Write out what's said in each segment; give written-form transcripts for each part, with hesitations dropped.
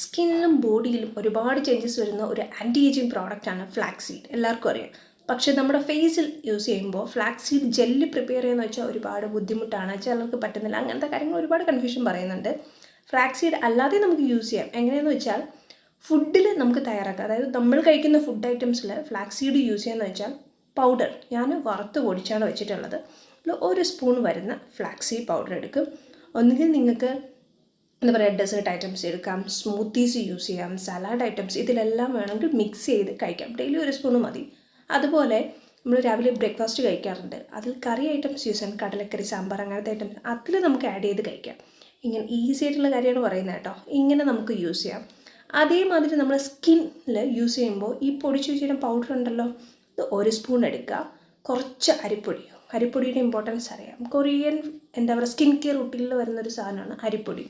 സ്കിന്നിലും ബോഡിയിലും ഒരുപാട് ചേഞ്ചസ് വരുന്ന ഒരു ആൻറ്റി ഏജിങ് പ്രോഡക്റ്റാണ് ഫ്ലാക്സ് സീഡ്. എല്ലാവർക്കും അറിയാം. പക്ഷേ നമ്മുടെ ഫേസിൽ യൂസ് ചെയ്യുമ്പോൾ ഫ്ലാക്സ് സീഡ് ജെല്ല് പ്രിപ്പയർ ചെയ്യുന്ന വെച്ചാൽ ഒരുപാട് ബുദ്ധിമുട്ടാണ്, ചിലർക്ക് പറ്റുന്നില്ല, അങ്ങനത്തെ കാര്യങ്ങൾ ഒരുപാട് കൺഫ്യൂഷൻ പറയുന്നുണ്ട്. ഫ്ലാക്സ് സീഡ് അല്ലാതെ നമുക്ക് യൂസ് ചെയ്യാം. എങ്ങനെയെന്ന് വെച്ചാൽ ഫുഡിൽ നമുക്ക് തയ്യാറാക്കാം. അതായത് നമ്മൾ കഴിക്കുന്ന ഫുഡ് ഐറ്റംസിൽ ഫ്ലാക്സ് സീഡ് യൂസ് ചെയ്യുന്നത് വെച്ചാൽ പൗഡർ ഞാൻ വറുത്ത് പൊടിച്ചാണ് വെച്ചിട്ടുള്ളത്. അതിൽ 1 സ്പൂൺ വരുന്ന ഫ്ലാക്സ് സീഡ് പൗഡർ എടുക്കും. ഒന്നുകിൽ നിങ്ങൾക്ക് എന്താ പറയുക, ഡെസേർട്ട് ഐറ്റംസ് എടുക്കാം, സ്മൂത്തീസ് യൂസ് ചെയ്യാം, സലാഡ് ഐറ്റംസ്, ഇതിലെല്ലാം വേണമെങ്കിൽ മിക്സ് ചെയ്ത് കഴിക്കാം. ഡെയിലി 1 സ്പൂൺ മതി. അതുപോലെ നമ്മൾ രാവിലെ ബ്രേക്ക്ഫാസ്റ്റ് കഴിക്കാറുണ്ട്, അതിൽ കറി ഐറ്റംസ് യൂസ് ചെയ്യാം, കടലക്കറി, സാമ്പാർ, അങ്ങനത്തെ ഐറ്റംസ് അതിൽ നമുക്ക് ആഡ് ചെയ്ത് കഴിക്കാം. ഇങ്ങനെ ഈസി ആയിട്ടുള്ള കാര്യമാണ് പറയുന്നത് കേട്ടോ. ഇങ്ങനെ നമുക്ക് യൂസ് ചെയ്യാം. അതേമാതിരി നമ്മൾ സ്കിന്നിൽ യൂസ് ചെയ്യുമ്പോൾ ഈ പൊടിച്ച് വെച്ചിട്ട് പൗഡർ ഉണ്ടല്ലോ, ഇത് 1 സ്പൂൺ എടുക്കുക. കുറച്ച് അരിപ്പൊടിയുടെ ഇമ്പോർട്ടൻസ് അറിയാം. കൊറിയൻ എന്താ പറയുക, സ്കിൻ കെയർ റൂട്ടീനിൽ വരുന്നൊരു സാധനമാണ് അരിപ്പൊടി.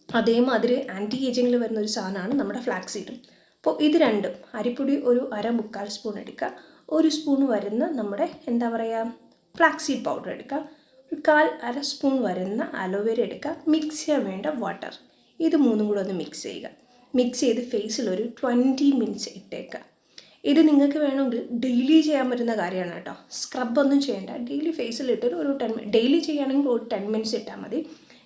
അതേമാതിരി ആൻറ്റി ഏജിങ്ങിൽ വരുന്നൊരു സാധനമാണ് നമ്മുടെ ഫ്ലാക്സ് സീഡും. അപ്പോൾ ഇത് രണ്ടും, അരിപ്പൊടി ഒരു 1/4 സ്പൂൺ എടുക്കുക, 1 സ്പൂൺ വരുന്ന നമ്മുടെ എന്താ പറയുക ഫ്ലാക്സ് സീഡ് പൗഡർ എടുക്കുക, ഒരു 1/4 സ്പൂൺ വരുന്ന അലോവേര എടുക്കുക, മിക്സ് ചെയ്യാൻ വേണ്ട വാട്ടർ, ഇത് 3 കൂടെ ഒന്ന് മിക്സ് ചെയ്യുക. മിക്സ് ചെയ്ത് ഫേസിൽ ഒരു 20 മിനിറ്റ്സ് ഇട്ടേക്കുക. ഇത് നിങ്ങൾക്ക് വേണമെങ്കിൽ ഡെയിലി ചെയ്യാൻ പറ്റുന്ന കാര്യമാണ് കേട്ടോ. സ്ക്രബൊന്നും ചെയ്യേണ്ട, ഡെയിലി ഫേസിലിട്ടൊരു 10 മിനിറ്റ്, ഡെയിലി ചെയ്യുകയാണെങ്കിൽ ഒരു 10 മിനിറ്റ്സ് ഇട്ടാൽ മതി.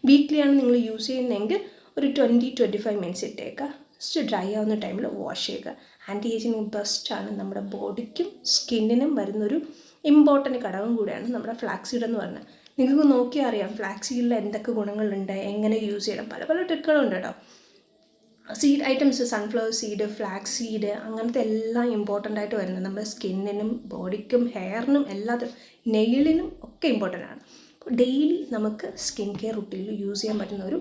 വീക്ക്ലിയാണ് നിങ്ങൾ യൂസ് ചെയ്യുന്നതെങ്കിൽ ഒരു 20-25 മിനിറ്റ്സ് ഇട്ടേക്കുക. ജസ്റ്റ് ഡ്രൈ ആവുന്ന ടൈമിൽ വാഷ് ചെയ്യുക. ആൻറ്റി ഏജിങ് ബെസ്റ്റാണ്. നമ്മുടെ ബോഡിക്കും സ്കിന്നിനും വരുന്നൊരു ഇമ്പോർട്ടൻറ്റ് ഘടകം കൂടിയാണ് നമ്മുടെ ഫ്ലാക്സ് സീഡ് എന്ന് പറഞ്ഞാൽ. നിങ്ങൾക്ക് നോക്കിയാൽ അറിയാം ഫ്ലാക്സ് സീഡിൽ എന്തൊക്കെ ഗുണങ്ങളുണ്ട്, എങ്ങനെ യൂസ് ചെയ്യണം, പല ട്രിക്കുകളുണ്ട് കേട്ടോ. Seed items, sunflower seed, flax seed, അങ്ങനത്തെ എല്ലാം ഇമ്പോർട്ടൻ്റ് ആയിട്ട് വരുന്നത് നമ്മുടെ സ്കിന്നിനും ബോഡിക്കും ഹെയറിനും എല്ലാത്തിനും നെയിലിനും ഒക്കെ ഇമ്പോർട്ടൻ്റ് ആണ്. ഡെയിലി നമുക്ക് സ്കിൻ കെയർ റൂട്ടീനിൽ യൂസ് ചെയ്യാൻ പറ്റുന്ന ഒരു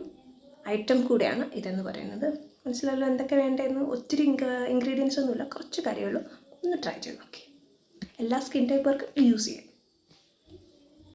ഐറ്റം കൂടിയാണ് ഇതെന്ന് പറയുന്നത്. മനസ്സിലല്ലോ എന്തൊക്കെ വേണ്ടതെന്ന്? ഒത്തിരി ഇൻഗ്രീഡിയൻസ് ഒന്നുമില്ല, കുറച്ച് കാര്യമുള്ളൂ. ഒന്ന് ട്രൈ ചെയ്ത് നോക്കി. എല്ലാ സ്കിൻ ടൈപ്പുകാർക്കും യൂസ് ചെയ്യാം.